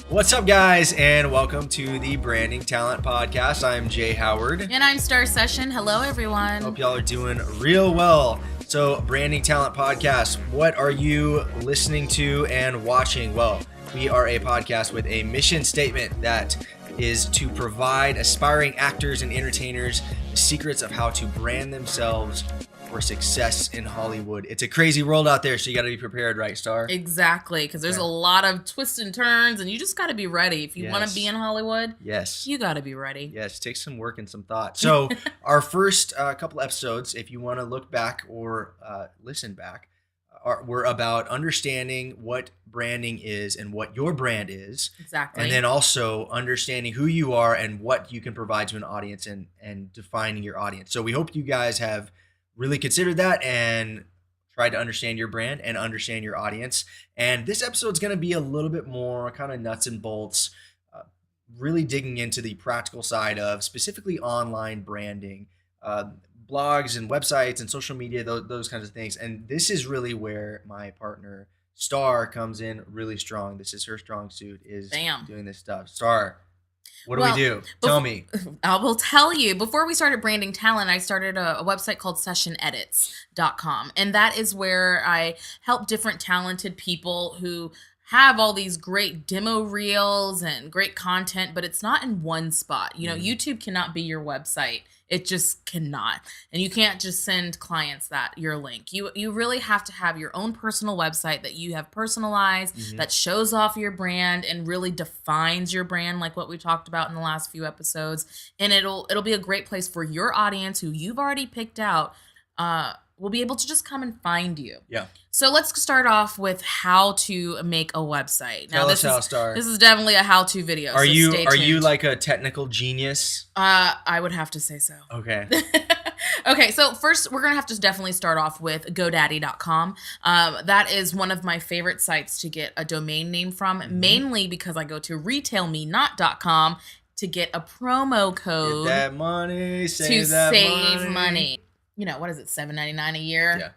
What's up, guys, and welcome to the Branding Talent Podcast. I'm Jay Howard. And I'm Star Session. Hello, everyone. Hope y'all are doing real well. So, Branding Talent Podcast, what are you listening to and watching? Well, we are a podcast with a mission statement that is to provide aspiring actors and entertainers the secrets of how to brand themselves for success in Hollywood. It's a crazy world out there, so you got to be prepared, right, Star? Exactly, because there's a lot of twists and turns, and you just got to be ready. If you want to be in Hollywood, you got to be ready. Yes, take some work and some thought. So our first couple episodes, if you want to look back or listen back, were about understanding what branding is and what your brand is. Exactly. And then also understanding who you are and what you can provide to an audience and defining your audience. So we hope you guys have really considered that and tried to understand your brand and understand your audience. And this episode is going to be a little bit more kind of nuts and bolts, really digging into the practical side of specifically online branding, blogs and websites and social media, those kinds of things. And this is really where my partner Star comes in really strong. This is her strong suit, is doing this stuff. Star, what do we do? Tell me. I will tell you. Before we started Branding Talent, I started a website called sessionedits.com. And that is where I help different talented people who have all these great demo reels and great content, but it's not in one spot. You know, YouTube cannot be your website. It just cannot. And you can't just send clients your link. You really have to have your own personal website that you have personalized, that shows off your brand and really defines your brand, like what we talked about in the last few episodes. And it'll be a great place for your audience who you've already picked out will be able to just come and find you. Yeah. So let's start off with how to make a website. Now, this is definitely a how-to video. Are you like a technical genius? I would have to say so. Okay. Okay, so first we're going to have to definitely start off with GoDaddy.com. That is one of my favorite sites to get a domain name from, mainly because I go to RetailMeNot.com to get a promo code. Get that money, save money. You know, what is it, $7.99 a year? Yeah.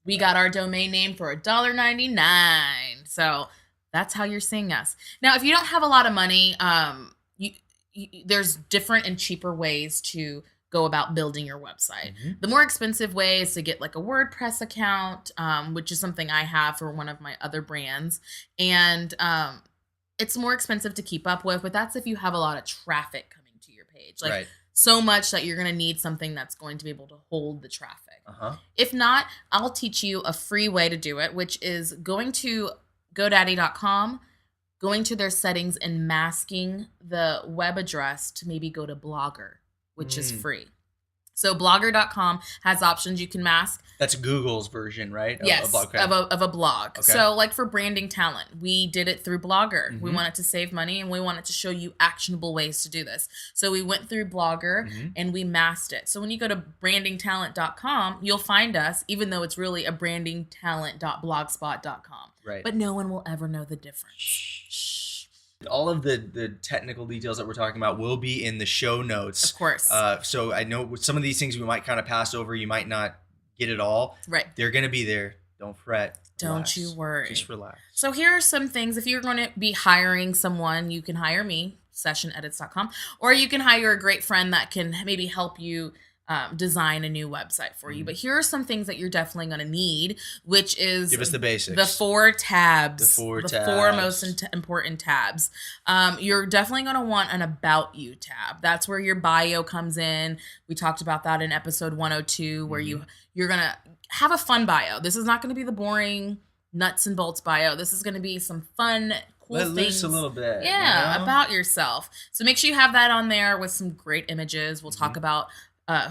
We got our domain name for $1.99. So that's how you're seeing us. Now, if you don't have a lot of money, there's different and cheaper ways to go about building your website. The more expensive way is to get like a WordPress account, which is something I have for one of my other brands. And it's more expensive to keep up with, but that's if you have a lot of traffic coming to your page. Like so much that you're going to need something that's going to be able to hold the traffic. If not, I'll teach you a free way to do it, which is going to GoDaddy.com, going to their settings and masking the web address to maybe go to Blogger, which is free. So Blogger.com has options you can mask. That's Google's version, right? Yes, of a blog. Okay. So like for Branding Talent, we did it through Blogger. We wanted to save money and we wanted to show you actionable ways to do this. So we went through Blogger and we masked it. So when you go to brandingtalent.com, you'll find us, even though it's really a brandingtalent.blogspot.com. Right. But no one will ever know the difference. Shh. All of the technical details that we're talking about will be in the show notes. Of course. So I know with some of these things we might kind of pass over. You might not get it all. Right. They're going to be there. Don't fret. Don't you worry. Just relax. So here are some things. If you're going to be hiring someone, you can hire me, sessionedits.com, or you can hire a great friend that can maybe help you design a new website for you. But here are some things that you're definitely going to need, which is... Give us the basics. The 4 tabs. The 4 most important tabs. You're definitely going to want an About You tab. That's where your bio comes in. We talked about that in episode 102, where you're going to have a fun bio. This is not going to be the boring nuts and bolts bio. This is going to be some fun, cool things. Loose a little bit. Yeah, about yourself. So make sure you have that on there with some great images. We'll talk about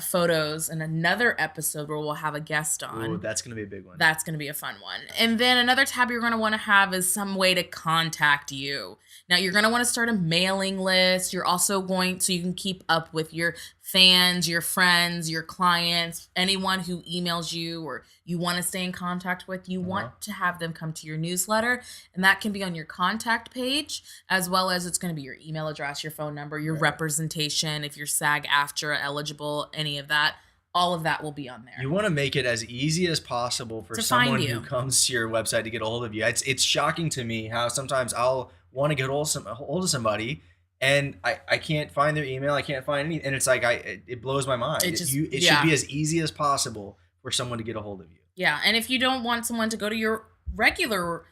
photos in another episode where we'll have a guest on. Ooh, that's going to be a big one. That's going to be a fun one. And then another tab you're going to want to have is some way to contact you. Now, you're going to want to start a mailing list. You're also going so you can keep up with your fans, your friends, your clients, anyone who emails you or you want to stay in contact with. You want to have them come to your newsletter, and that can be on your contact page, as well as it's going to be your email address, your phone number, your representation, if you're SAG-AFTRA eligible, any of that. all of that will be on there. You want to make it as easy as possible for To someone find you. who comes to your website to get a hold of you. It's shocking to me how sometimes I'll want to get hold of somebody and I can't find their email. I can't find any, and it's like it blows my mind. It should be as easy as possible for someone to get a hold of you. Yeah, and if you don't want someone to go to your regular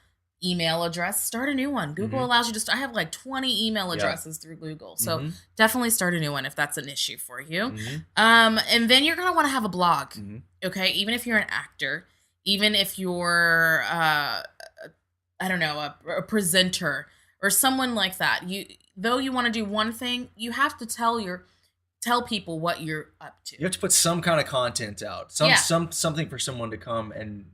email address, start a new one. Google allows you to I have like 20 email addresses through Google. So definitely start a new one if that's an issue for you. And then you're going to want to have a blog. Okay? Even if you're an actor, even if you're I don't know, a presenter or someone like that. Though you want to do one thing, you have to tell people what you're up to. You have to put some kind of content out. Something for someone to come and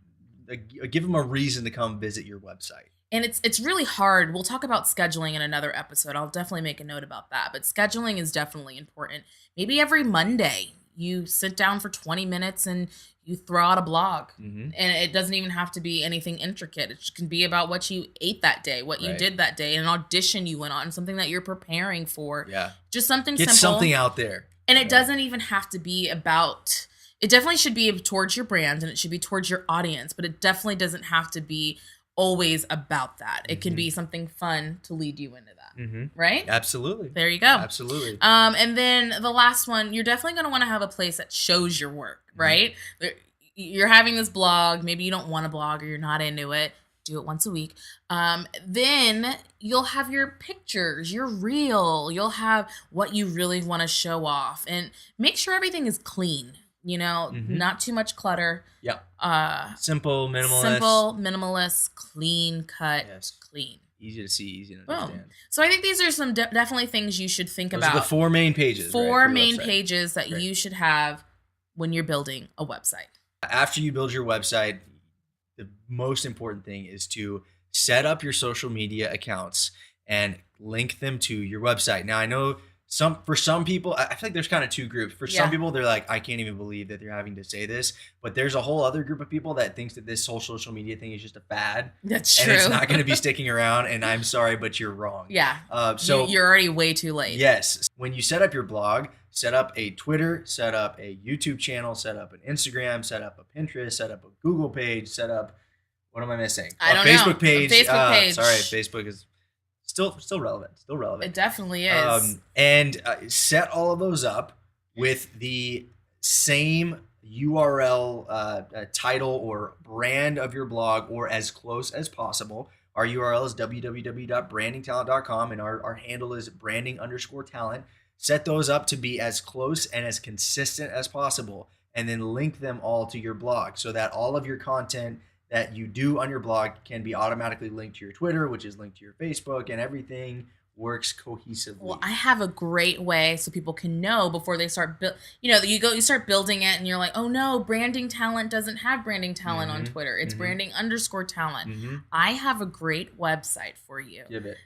give them a reason to come visit your website. And it's really hard. We'll talk about scheduling in another episode. I'll definitely make a note about that. But scheduling is definitely important. Maybe every Monday you sit down for 20 minutes and you throw out a blog. And it doesn't even have to be anything intricate. It can be about what you ate that day, what you did that day, an audition you went on, something that you're preparing for. Yeah. Just something simple. Get something out there. And it doesn't even have to be about... It definitely should be towards your brand and it should be towards your audience, but it definitely doesn't have to be always about that. It can be something fun to lead you into that. Right? Absolutely. There you go. Absolutely. And then the last one, you're definitely going to want to have a place that shows your work, right? You're having this blog. Maybe you don't want to blog or you're not into it. Do it once a week. Then you'll have your pictures, your reel. You'll have what you really want to show off. And make sure everything is clean. You know, not too much clutter. Yeah. Simple, minimalist. Clean cut, clean. Easy to see, easy to understand. So I think these are some definitely things you should think about. Those are the 4 main pages. Four main pages that you should have when you're building a website. After you build your website, the most important thing is to set up your social media accounts and link them to your website. Now, I know for some people, I feel like there's kind of 2 groups. For some people, they're like, I can't even believe that they're having to say this. But there's a whole other group of people that thinks that this whole social media thing is just a fad. That's true. And it's not going to be sticking around. And I'm sorry, but you're wrong. Yeah. So you're already way too late. Yes. When you set up your blog, set up a Twitter, set up a YouTube channel, set up an Instagram, set up a Pinterest, set up a Google page, set up, what am I missing? I don't Facebook know. page. Facebook page. Sorry, Facebook is still relevant. Still relevant. It definitely is. And set all of those up with the same URL title or brand of your blog, or as close as possible. Our URL is www.brandingtalent.com, and our handle is branding_talent. Set those up to be as close and as consistent as possible, and then link them all to your blog so that all of your content that you do on your blog can be automatically linked to your Twitter, which is linked to your Facebook, and everything works cohesively. Well, I have a great way so people can know before they start you start building it and you're like, oh no, Branding Talent doesn't have Branding Talent on Twitter. It's branding_talent. I have a great website for you. Give it.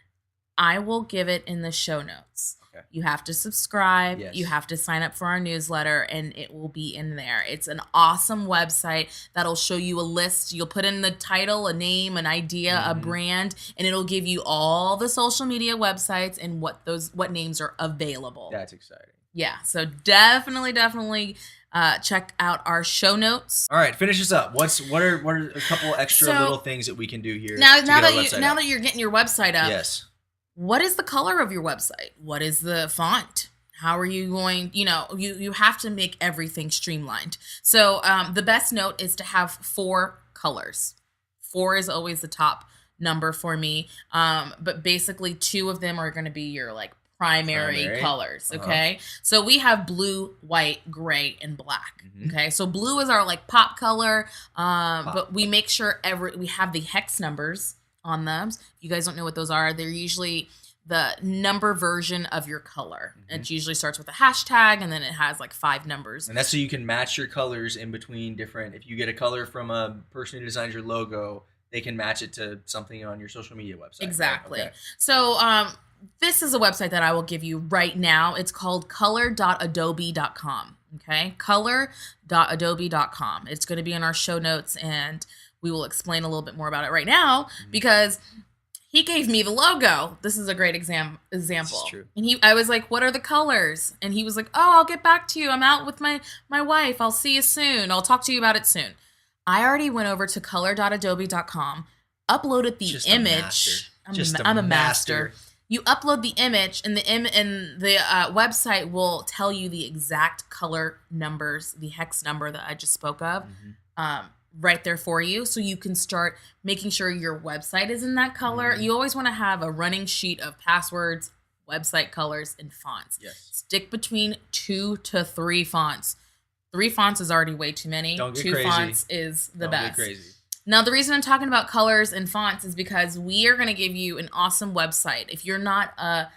I will give it in the show notes. Okay. You have to subscribe. Yes. You have to sign up for our newsletter, and it will be in there. It's an awesome website that'll show you a list. You'll put in the title, a name, an idea, a brand, and it'll give you all the social media websites and what names are available. That's exciting. Yeah, so definitely check out our show notes. All right, finish this up. What are a couple extra little things that we can do here? Now that you're getting your website up. Yes. What is the color of your website? What is the font? How are you going, you have to make everything streamlined. So the best note is to have 4 colors. 4 is always the top number for me. But basically 2 of them are going to be your primary colors. Okay. So we have blue, white, gray, and black. Okay. So blue is our pop color. But we make sure we have the hex numbers on them. If you guys don't know what those are, they're usually the number version of your color. It usually starts with a hashtag, and then it has 5 numbers. And that's so you can match your colors in between different. If you get a color from a person who designs your logo, they can match it to something on your social media website. Exactly. Right? Okay. So this is a website that I will give you right now. It's called color.adobe.com. Okay, color.adobe.com. It's going to be in our show notes, and we will explain a little bit more about it right now, because he gave me the logo. This is a great example. This is true. And I was like, what are the colors? And he was like, oh, I'll get back to you. I'm out with my wife. I'll see you soon. I'll talk to you about it soon. I already went over to color.adobe.com, uploaded the image. I'm a master. You upload the image, and the website will tell you the exact color numbers, the hex number that I just spoke of, right there for you. So you can start making sure your website is in that color. You always want to have a running sheet of passwords, website colors, and fonts. Yes. Stick between 2 to 3 fonts. 3 fonts is already way too many. Don't get 2 crazy. fonts is the best. Get crazy. Now, the reason I'm talking about colors and fonts is because we are going to give you an awesome website. If you're not a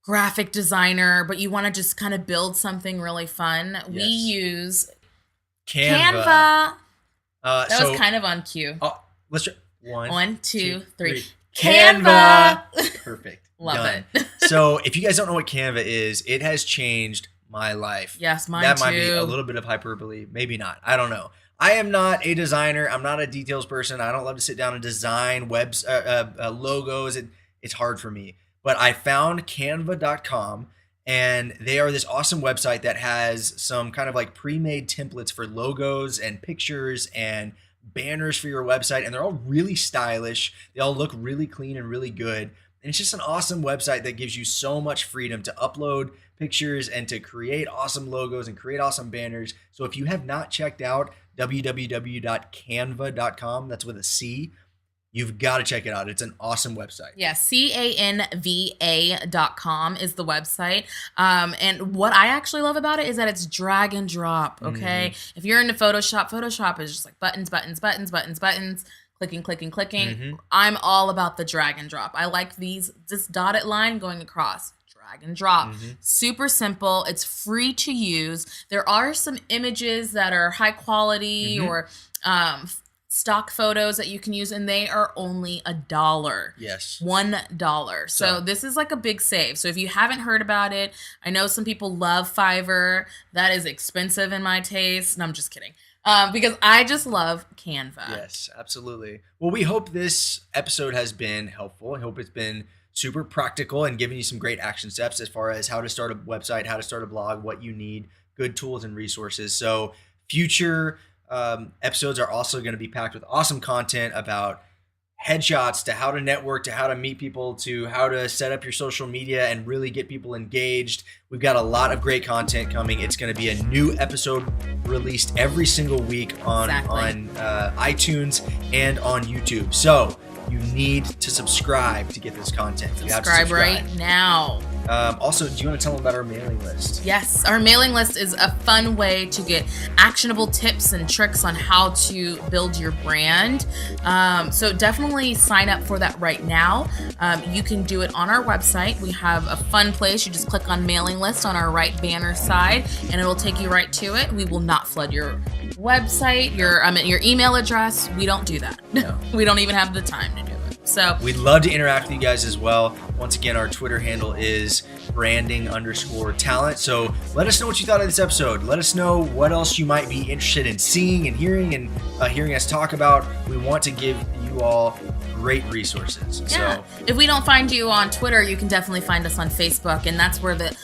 graphic designer, but you want to just kind of build something really fun, we use Canva. That was kind of on cue. Let's try. 1, 2, 3. Canva. Perfect. Love it. So if you guys don't know what Canva is, it has changed my life. Yes, mine that too. Might be a little bit of hyperbole. Maybe not. I don't know. I am not a designer. I'm not a details person. I don't love to sit down and design logos. It's hard for me. But I found canva.com, and they are this awesome website that has some kind of like pre-made templates for logos and pictures and banners for your website. And they're all really stylish. They all look really clean and really good. And it's just an awesome website that gives you so much freedom to upload pictures and to create awesome logos and create awesome banners. So if you have not checked out www.canva.com, that's with a C, you've got to check it out. It's an awesome website. Yeah, canva.com is the website. And what I actually love about it is that it's drag and drop, okay? If you're into Photoshop is just like buttons, clicking. I'm all about the drag and drop. I like this dotted line going across. Drag and drop. Super simple. It's free to use. There are some images that are high quality or stock photos that you can use, and they are only $1. Yes. $1. So this is like a big save. So if you haven't heard about it, I know some people love Fiverr. That is expensive in my taste. No, I'm just kidding. Because I just love Canva. Yes, absolutely. Well, we hope this episode has been helpful. I hope it's been super practical and giving you some great action steps as far as how to start a website, how to start a blog, what you need, good tools and resources. So future episodes are also going to be packed with awesome content about headshots, to how to network, to how to meet people, to how to set up your social media and really get people engaged. We've got a lot of great content coming. It's going to be a new episode released every single week on iTunes and on YouTube. So you need to subscribe to get this content. You have to subscribe right now. Also, do you want to tell them about our mailing list? Yes, our mailing list is a fun way to get actionable tips and tricks on how to build your brand. So definitely sign up for that right now. You can do it on our website. We have a fun place. You just click on mailing list on our right banner side, and it'll take you right to it. We will not flood your website, your email address. We don't do that. No. We don't even have the time to do it. So we'd love to interact with you guys as well. Once again, our Twitter handle is branding_talent. So let us know what you thought of this episode. Let us know what else you might be interested in seeing and hearing us talk about. We want to give you all great resources. Yeah. So if we don't find you on Twitter, you can definitely find us on Facebook, and that's where the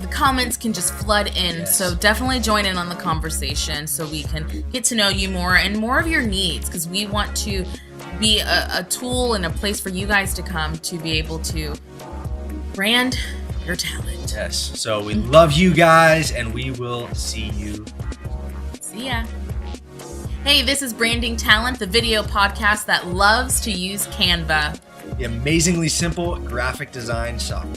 comments can just flood in. Yes. So definitely join in on the conversation so we can get to know you more and more of your needs, because we want to be a tool and a place for you guys to come to be able to brand your talent. yes. So we love you guys, and we will see you. See ya. Hey, this is Branding Talent, the video podcast that loves to use Canva. The amazingly simple graphic design software.